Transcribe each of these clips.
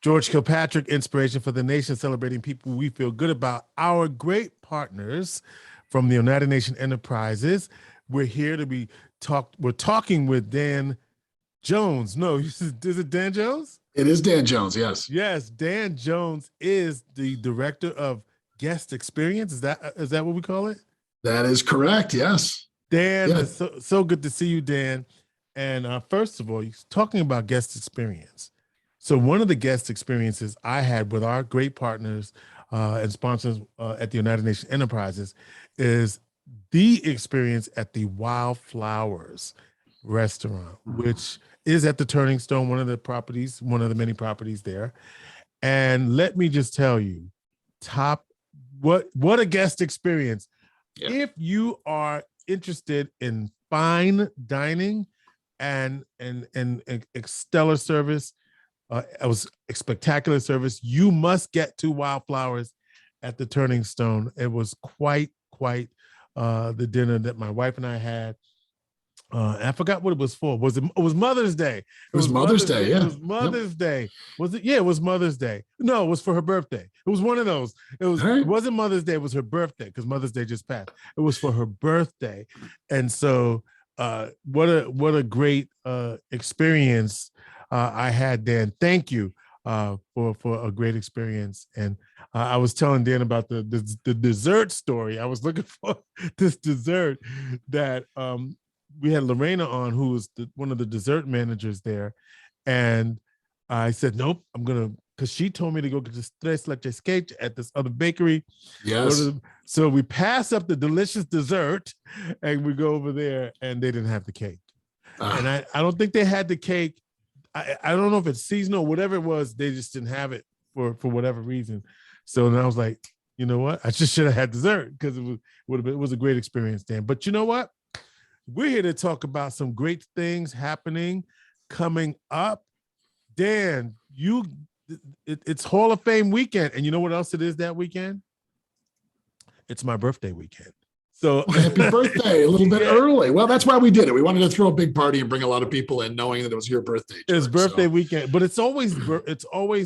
George Kilpatrick, inspiration for the nation, celebrating people we feel good about. Our great partners from the Oneida Nation Enterprises. We're here to be We're talking with Dan Jones. No, is it Dan Jones? It is Dan Jones. Yes. Yes, Dan Jones is the director of guest experience. Is that what we call it? That is correct. Yes. Dan, it's so good to see you, Dan. And first of all, you're talking about guest experience. So one of the guest experiences I had with our great partners and sponsors at the United Nations Enterprises is the experience at the Wildflowers restaurant, which is at the Turning Stone, one of the many properties there. And let me just tell you, what a guest experience. Yeah. If you are interested in fine dining and stellar service, it was a spectacular service, you must get to Wildflowers at the Turning Stone. It was quite the dinner that my wife and I had. I forgot what it was for. It was Mother's Day. It was Mother's Day. Yeah. It was Mother's Day. Was it? Yeah, it was Mother's Day. No, it was for her birthday. It was one of those. It wasn't Mother's Day. It was her birthday because Mother's Day just passed. It was for her birthday. And so what a great experience I had, Dan. Thank you for a great experience. And I was telling Dan about the dessert story. I was looking for this dessert that we had Lorena on, who was one of the dessert managers there. And I said, nope, because she told me to go get this tres leches cake at this other bakery. Yes. So we pass up the delicious dessert and we go over there and they didn't have the cake. And I don't think they had the cake. I don't know if it's seasonal or whatever it was. They just didn't have it for whatever reason. So then I was like, you know what? I just should have had dessert because it was a great experience, Dan. But you know what? We're here to talk about some great things happening coming up. Dan, it's Hall of Fame weekend. And you know what else it is that weekend? It's my birthday weekend. So happy birthday, a little bit early. Well, that's why we did it. We wanted to throw a big party and bring a lot of people in, knowing that it was your birthday. It's birthday weekend, but it's always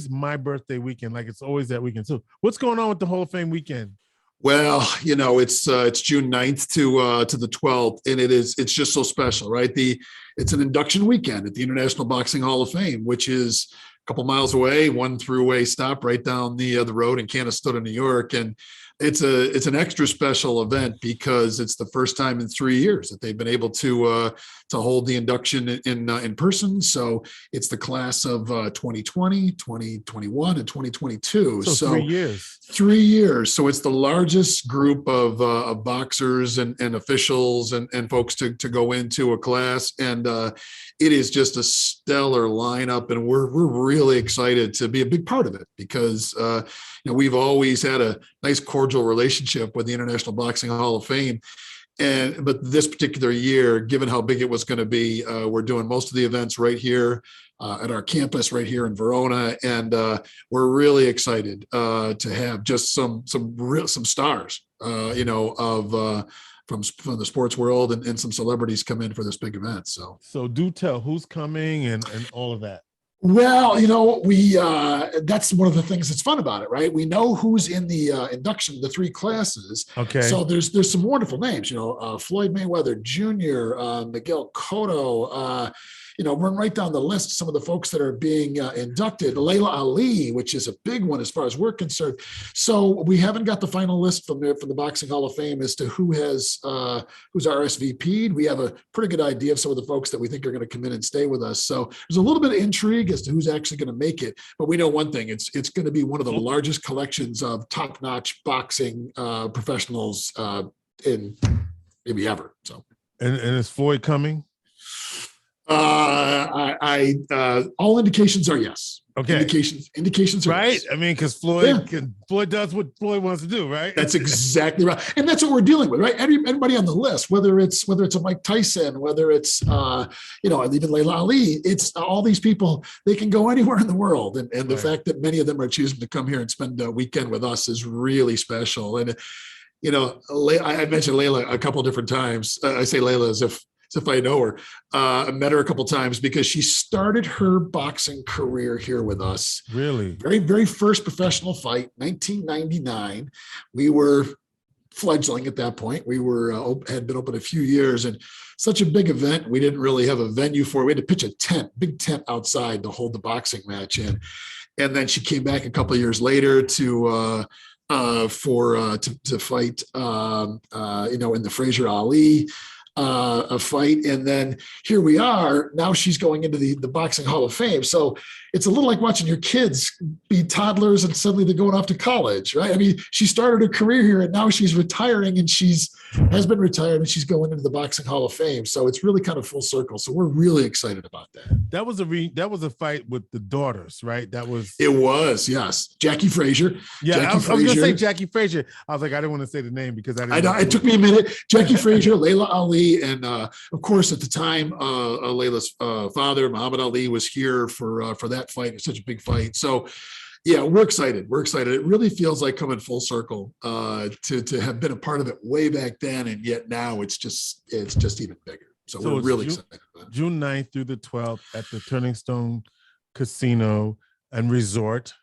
my birthday weekend. Like it's always that weekend. So what's going on with the Hall of Fame weekend? Well, it's June 9th to the 12th, and it's just so special, right? It's an induction weekend at the International Boxing Hall of Fame, which is a couple miles away, one throughway stop right down the road in Canastota, New York. And it's an extra special event because it's the first time in 3 years that they've been able to hold the induction in person. So it's the class of 2020, 2021, and 2022. So 3 years. 3 years. So it's the largest group of boxers and officials and folks to go into a class. And it is just a stellar lineup. And we're really excited to be a big part of it because we've always had a nice cordial relationship with the International Boxing Hall of Fame. But this particular year, given how big it was going to be, we're doing most of the events right here at our campus right here in Verona. And we're really excited to have just some stars, from the sports world and some celebrities come in for this big event. So do tell who's coming and all of that. Well, we that's one of the things that's fun about it, right? We know who's in the induction, the three classes. Okay. So there's some wonderful names, Floyd Mayweather Jr., Miguel Cotto, run right down the list, some of the folks that are being inducted, Layla Ali, which is a big one as far as we're concerned. So we haven't got the final list from the Boxing Hall of Fame as to who's RSVP'd. We have a pretty good idea of some of the folks that we think are going to come in and stay with us. So there's a little bit of intrigue as to who's actually going to make it. But we know one thing, it's going to be one of the largest collections of top-notch boxing professionals in maybe ever. So, and is Floyd coming? All indications are yes. Okay. Indications are right. Yes. I mean, because Floyd does what Floyd wants to do, right? That's exactly right, and that's what we're dealing with, right? Everybody on the list, whether it's a Mike Tyson, whether it's even Layla Ali, it's all these people. They can go anywhere in the world, and the fact that many of them are choosing to come here and spend a weekend with us is really special. And I mentioned Layla a couple of different times. I say Layla as if if I know her. I met her a couple times because she started her boxing career here with us. Really? Very, very first professional fight, 1999. We were fledgling at that point. We were had been open a few years, and such a big event. We didn't really have a venue for it. We had to pitch a tent, big tent outside to hold the boxing match in. And then she came back a couple of years later to fight, in the Fraser Ali a fight. And then here we are. Now she's going into the Boxing Hall of Fame. So it's a little like watching your kids be toddlers and suddenly they're going off to college, right? I mean, she started her career here and now she's retiring and has been retired and she's going into the Boxing Hall of Fame. So it's really kind of full circle. So we're really excited about that. That was a fight with the daughters, right? It was, yes. Jackie Fraser. Yeah, I was going to say Jackie Fraser. I was like, I didn't want to say the name because I know it took me a minute. Jackie Fraser, Layla Ali, and of course at the time, Layla's father, Muhammad Ali, was here for that fight. It's such a big fight. So yeah, we're excited. It really feels like coming full circle to have been a part of it way back then, and yet now it's just even bigger. So we're really excited about it. June 9th through the 12th at the Turning Stone Casino and Resort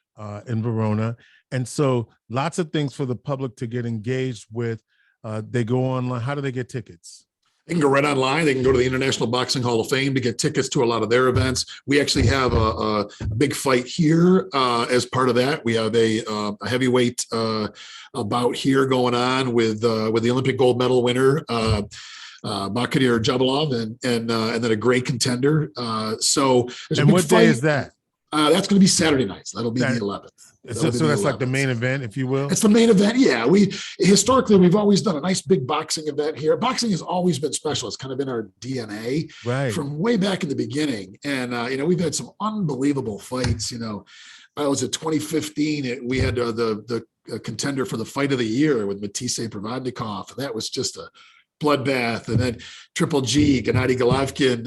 in Verona. And so lots of things for the public to get engaged with. They go online. How do they get tickets? They can go right online. They can go to the International Boxing Hall of Fame to get tickets to a lot of their events. We actually have a big fight here as part of that. We have a heavyweight bout here going on with the Olympic gold medal winner, Bakhtir Jabalov, and then a great contender. So there's a big what fight. Day is that? That's going to be Saturday nights. That'll be the 11th. So that's like the main event, if you will? It's the main event, yeah. Historically, we've always done a nice big boxing event here. Boxing has always been special. It's kind of been our DNA from way back in the beginning. And, we've had some unbelievable fights. I was at 2015. We had the contender for the fight of the year with Matisse Provodnikov, and that was just a bloodbath. And then Triple G, Gennady Golovkin,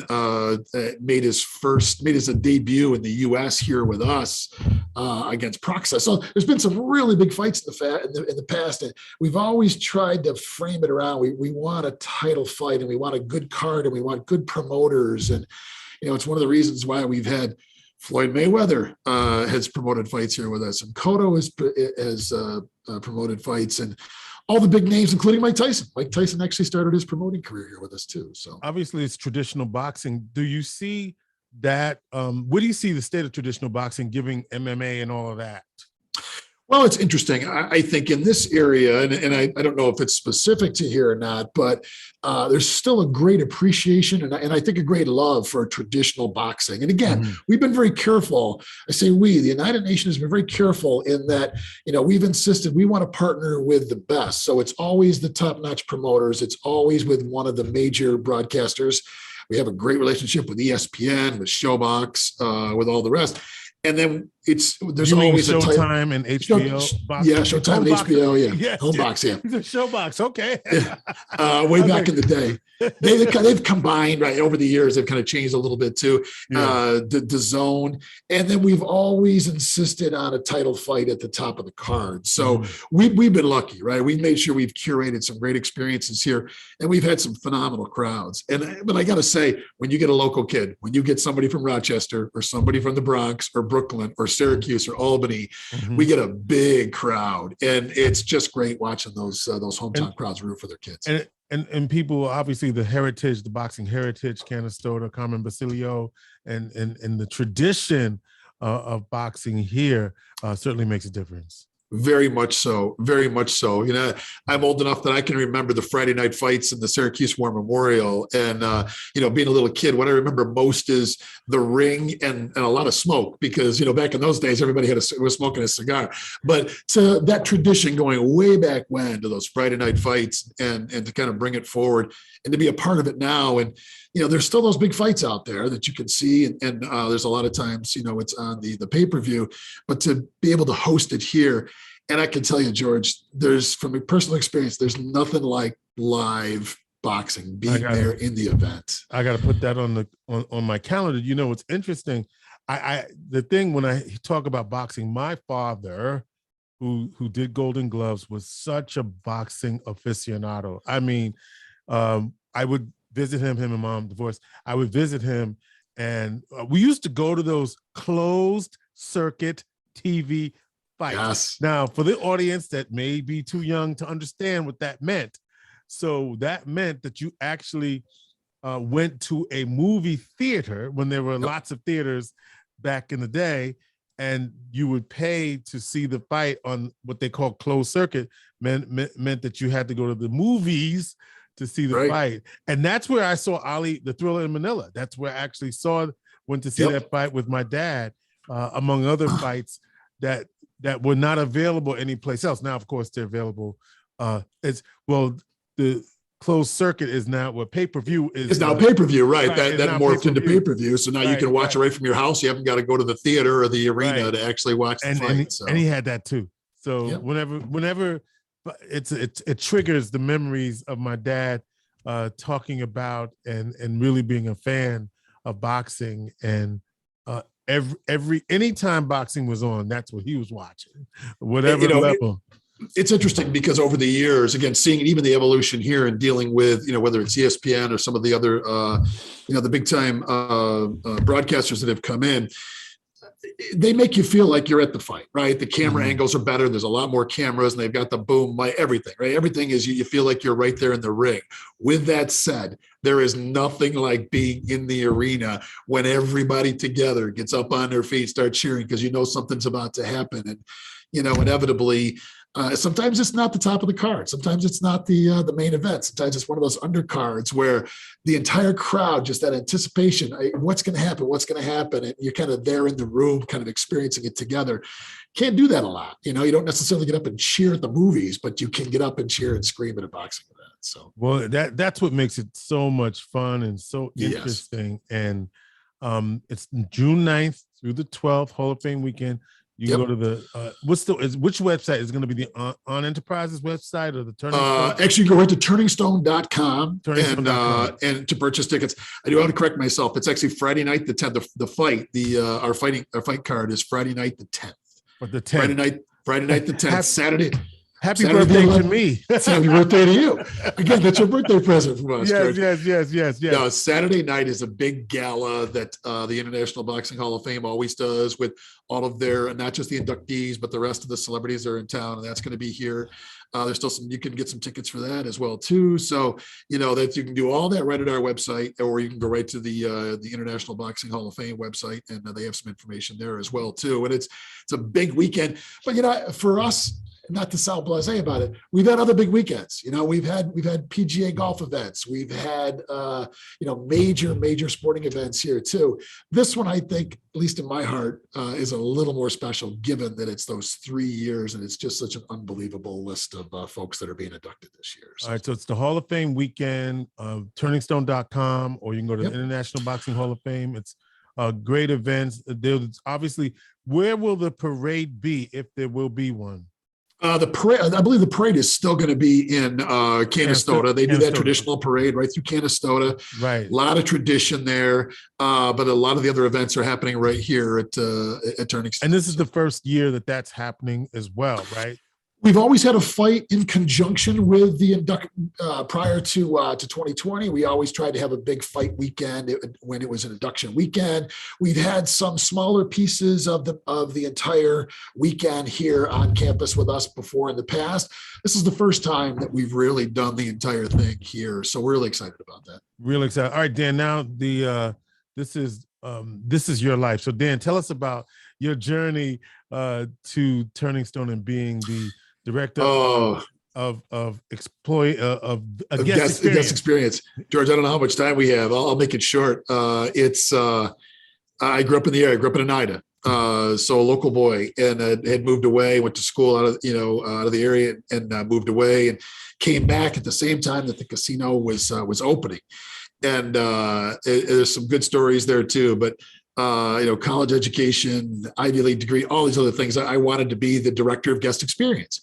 made his debut in the U.S. here with us against Proxa. So there's been some really big fights in the past, and we've always tried to frame it around. We want a title fight, and we want a good card, and we want good promoters, and it's one of the reasons why we've had Floyd Mayweather has promoted fights here with us, and Cotto has promoted fights, and all the big names, including Mike Tyson. Mike Tyson actually started his promoting career here with us too. So obviously it's traditional boxing. Do you see that? What do you see the state of traditional boxing giving MMA and all of that? Well, it's interesting. I think in this area, and I don't know if it's specific to here or not, but there's still a great appreciation and I think a great love for traditional boxing. And again, we've been very careful. I say we, the United Nations has been very careful in that, we've insisted we want to partner with the best. So it's always the top-notch promoters. It's always with one of the major broadcasters. We have a great relationship with ESPN, with Showbox, with all the rest. And then there's always a Showtime and HBO. Yeah, Showtime and HBO. Yeah, yes, Homebox. Yeah, Showbox. Okay. Way back in the day, they've combined right over the years. They've kind of changed a little bit too. The zone, and then we've always insisted on a title fight at the top of the card. So we've been lucky, right? We've made sure we've curated some great experiences here, and we've had some phenomenal crowds. But I got to say, when you get a local kid, when you get somebody from Rochester or somebody from the Bronx or Brooklyn or Syracuse or Albany, we get a big crowd, and it's just great watching those hometown crowds root for their kids. And people, obviously, the boxing heritage, Canastota, Carmen Basilio, and the tradition of boxing here certainly makes a difference. Very much so. Very much so. I'm old enough that I can remember the Friday night fights in the Syracuse War Memorial. And, being a little kid, what I remember most is the ring and a lot of smoke because, back in those days, everybody was smoking a cigar. But to that tradition going way back when to those Friday night fights and to kind of bring it forward and to be a part of it now. And, there's still those big fights out there that you can see. And there's a lot of times, it's on the pay-per-view, but to be able to host it here. And I can tell you, George, from a personal experience, there's nothing like live boxing being there in the event. I got to put that on my calendar. It's interesting. The thing when I talk about boxing, my father, who did Golden Gloves, was such a boxing aficionado. I mean, visit him. Him and mom divorced. I would visit him, and we used to go to those closed circuit TV fights. Yes. Now, for the audience that may be too young to understand what that meant, so that meant that you actually went to a movie theater when there were lots of theaters back in the day, and you would pay to see the fight on what they call closed circuit. Meant that you had to go to the movies to see the fight. And that's where I saw Ali, the Thriller in Manila. That's where I actually went to see that fight with my dad, among other fights that were not available anyplace else. Now, of course, they're available. The closed circuit is now what pay-per-view is. It's now pay-per-view, right? Right, that morphed into pay-per-view. So now you can watch it right from your house. You haven't got to go to the theater or the arena to actually watch the fight. And he had that too. So whenever it triggers the memories of my dad talking about and really being a fan of boxing, and anytime boxing was on, that's what he was watching, whatever level. It's interesting because over the years, again, seeing even the evolution here and dealing with, whether it's ESPN or some of the other, the big time broadcasters that have come in, they make you feel like you're at the fight, right? The camera angles are better. There's a lot more cameras, and they've got the boom, everything, right? Everything is, you feel like you're right there in the ring. With that said, there is nothing like being in the arena when everybody together gets up on their feet, start cheering because something's about to happen. And, inevitably, sometimes it's not the top of the card. Sometimes it's not the main event. Sometimes it's one of those undercards where the entire crowd, just that anticipation, what's going to happen? And you're kind of there in the room, kind of experiencing it together. Can't do that a lot. You don't necessarily get up and cheer at the movies, but you can get up and cheer and scream at a boxing event. So, well, that's what makes it so much fun and so interesting. And it's June 9th through the 12th, Hall of Fame weekend. You can go to the which website is going to be the On Enterprises website or the Turning Stone? Actually, you go right to turningstone.com and to purchase tickets. I do have to correct myself. It's actually Friday night the 10th. The fight, our fight card is Friday night the 10th. But the 10th. Friday night the 10th. Saturday. Happy birthday to me. Happy birthday to you. Again, that's your birthday present from us. Yes. No, Saturday night is a big gala that the International Boxing Hall of Fame always does with all of their, not just the inductees, but the rest of the celebrities that are in town. And that's going to be here. There's still you can get some tickets for that as well too. So, that you can do all that right at our website, or you can go right to the International Boxing Hall of Fame website, and they have some information there as well too. And it's a big weekend, but for us, not to sound blasé about it, we've had other big weekends. We've had PGA golf events. We've had major sporting events here too. This one, I think, at least in my heart, is a little more special, given that it's those 3 years and it's just such an unbelievable list of folks that are being inducted this year. So. All right, so it's the Hall of Fame weekend, turningstone.com, or you can go to the International Boxing Hall of Fame. It's great events. There's obviously, where will the parade be, if there will be one? The parade, I believe the parade is still going to be in Canastota. They do that traditional parade right through Canastota. Right. A lot of tradition there, but a lot of the other events are happening right here at Turning Stone. And this is the first year that's happening as well, right? We've always had a fight in conjunction with the prior to 2020. We always tried to have a big fight weekend when it was an induction weekend. We've had some smaller pieces of the entire weekend here on campus with us before in the past. This is the first time that we've really done the entire thing here, so we're really excited about that. Really excited. All right, Dan. Now this is your life. So Dan, tell us about your journey to Turning Stone and being the director of guest experience. George, I don't know how much time we have. I'll make it short. I grew up in the area. I grew up in Oneida, so a local boy, and had moved away. Went to school out of the area, and moved away, and came back at the same time that the casino was opening. And there's some good stories there too, but. College education, Ivy League degree, all these other things. I wanted to be the director of guest experience.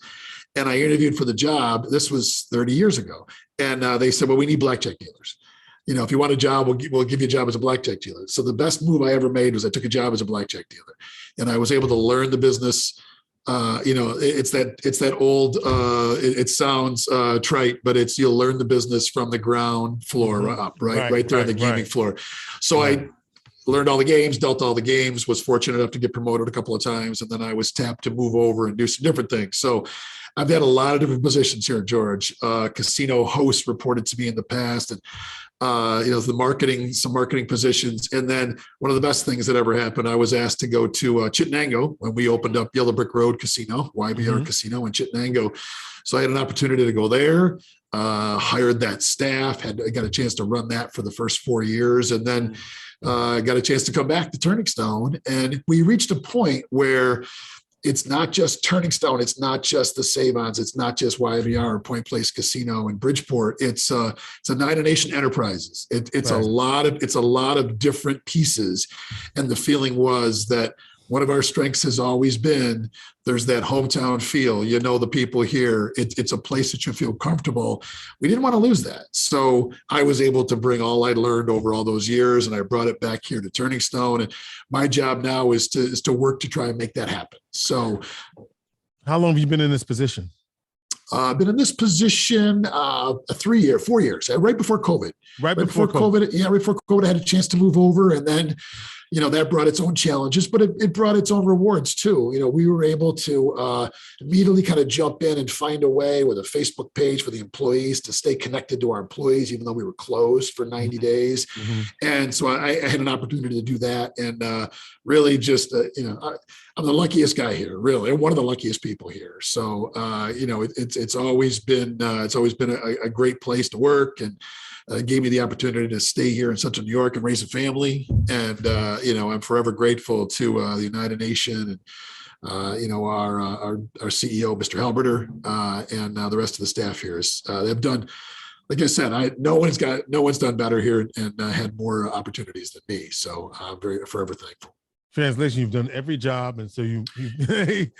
And I interviewed for the job. This was 30 years ago. And they said, well, we need blackjack dealers. If you want a job, we'll give you a job as a blackjack dealer. So the best move I ever made was I took a job as a blackjack dealer. And I was able to learn the business It's that old, it sounds trite, but you'll learn the business from the ground floor up, right there on the gaming floor. So I learned all the games, dealt all the games, was fortunate enough to get promoted a couple of times. And then I was tapped to move over and do some different things. So I've had a lot of different positions here, George. Casino host reported to me in the past, and some marketing positions. And then one of the best things that ever happened, I was asked to go to Chittenango when we opened up Yellow Brick Road Casino, YBR Casino in Chittenango. So I had an opportunity to go there, hired that staff, got a chance to run that for the first 4 years. And then got a chance to come back to Turning Stone. And we reached a point where it's not just Turning Stone. It's not just the Save-Ons. It's not just YBR or Point Place Casino in Bridgeport. It's Oneida Nation Enterprises. It's a lot of different pieces. And the feeling was that one of our strengths has always been there's that hometown feel. The people here. It's a place that you feel comfortable. We didn't want to lose that. So I was able to bring all I learned over all those years, and I brought it back here to Turning Stone. And my job now is to work to try and make that happen. So how long have you been in this position? I've been in this position 4 years, right before COVID. Right before COVID. Yeah, right before COVID, I had a chance to move over, and then that brought its own challenges, but it brought its own rewards too. We were able to immediately kind of jump in and find a way with a Facebook page for the employees to stay connected to our employees, even though we were closed for 90 days. And so I had an opportunity to do that. And really just, I'm the luckiest guy here, really. I'm one of the luckiest people here. So, it's always been a great place to work, and gave me the opportunity to stay here in Central New York and raise a family. And, I'm forever grateful to the Oneida Nation and, our CEO, Mr. Halberter, and the rest of the staff here. They've done, like I said, no one's done better here and had more opportunities than me. So I'm forever thankful. Translation: you've done every job, and so I've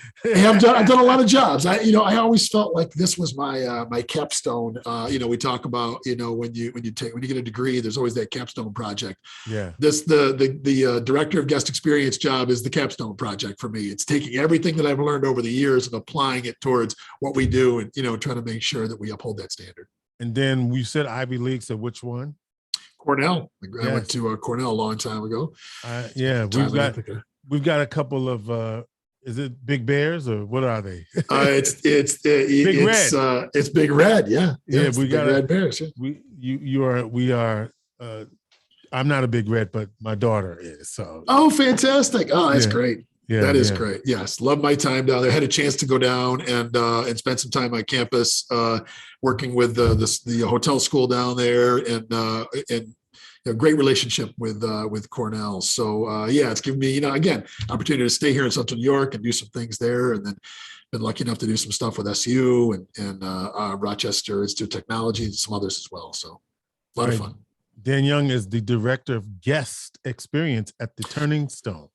done a lot of jobs. I always felt like this was my capstone. We talk about when you get a degree, there's always that capstone project. Yeah. The director of guest experience job is the capstone project for me. It's taking everything that I've learned over the years and applying it towards what we do, and trying to make sure that we uphold that standard. And then we said Ivy League. So which one? Cornell. I went to Cornell a long time ago. We've got a couple of. Is it Big Bears or what are they? It's Big Red. It's Big Red. Yeah. We got Red Bears. Yeah. We are. I'm not a Big Red, but my daughter is. So. Oh, fantastic! Oh, that's great. Yeah, that is great. Yes, love my time down there. Had a chance to go down and spend some time on campus, working with the hotel school down there, and a great relationship with Cornell. So it's given me again opportunity to stay here in Central New York and do some things there, and then been lucky enough to do some stuff with SU and Rochester Institute of Technology and some others as well. So a lot of fun. Dan Young is the director of guest experience at the Turning Stone.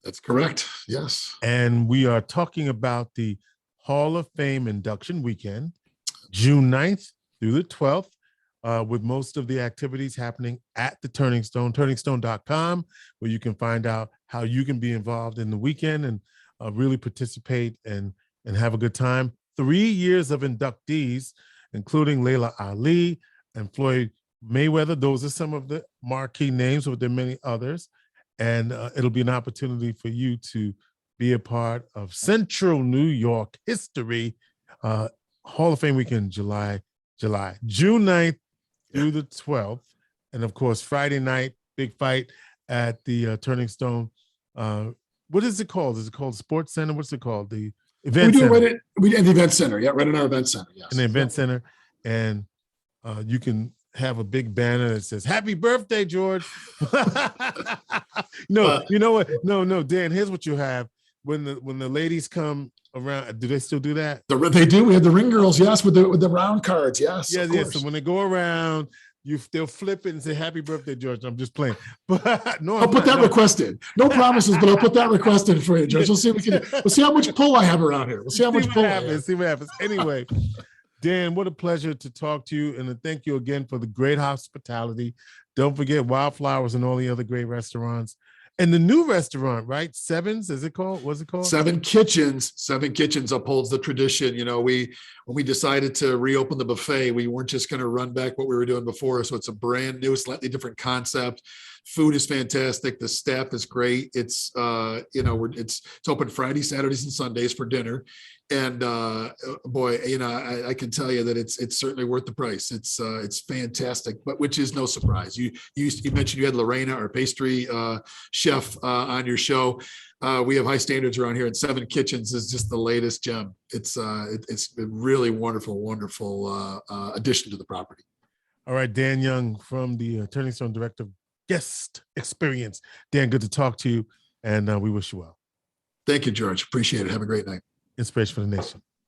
That's correct. Yes. And we are talking about the Hall of Fame induction weekend, June 9th through the 12th, with most of the activities happening at the Turning Stone, turningstone.com, where you can find out how you can be involved in the weekend and really participate and have a good time. 3 years of inductees, including Layla Ali and Floyd Mayweather. Those are some of the marquee names, but there are many others. And it'll be an opportunity for you to be a part of Central New York history. Hall of Fame weekend, June 9th through the 12th. And of course, Friday night, big fight at the Turning Stone. What is it called? Is it called Sports Center? What's it called? The event center. We do the event center. Yeah, right in our event center. Yes. In the event center. And you can have a big banner that says "Happy Birthday, George." No, you know what? No, Dan. Here's what you have when the ladies come around. Do they still do that? They do. We have the ring girls, yes, with the round cards, yes. Yeah. So when they go around, they'll flip it and say "Happy Birthday, George." I'm just playing, but no, I'll put that request in. No promises, but I'll put that request in for you, George. We'll see how much pull I have around here. We'll see how much pull happens. See what happens. Anyway. Dan, what a pleasure to talk to you, and to thank you again for the great hospitality. Don't forget Wildflowers and all the other great restaurants. And the new restaurant, right? Sevens, is it called? What's it called? Seven Kitchens upholds the tradition. When we decided to reopen the buffet, we weren't just going to run back what we were doing before. So it's a brand new, slightly different concept. Food is fantastic. The staff is great. It's it's open Fridays, Saturdays, and Sundays for dinner. And boy, I can tell you that it's certainly worth the price. It's fantastic, but which is no surprise. You mentioned you had Lorena, our pastry chef, on your show. We have high standards around here, and Seven Kitchens is just the latest gem. It's a really wonderful addition to the property. All right, Dan Young from the Turning Stone Director of Guest Experience. Dan, good to talk to you, and we wish you well. Thank you, George. Appreciate it. Have a great night. Inspiration for the Nation.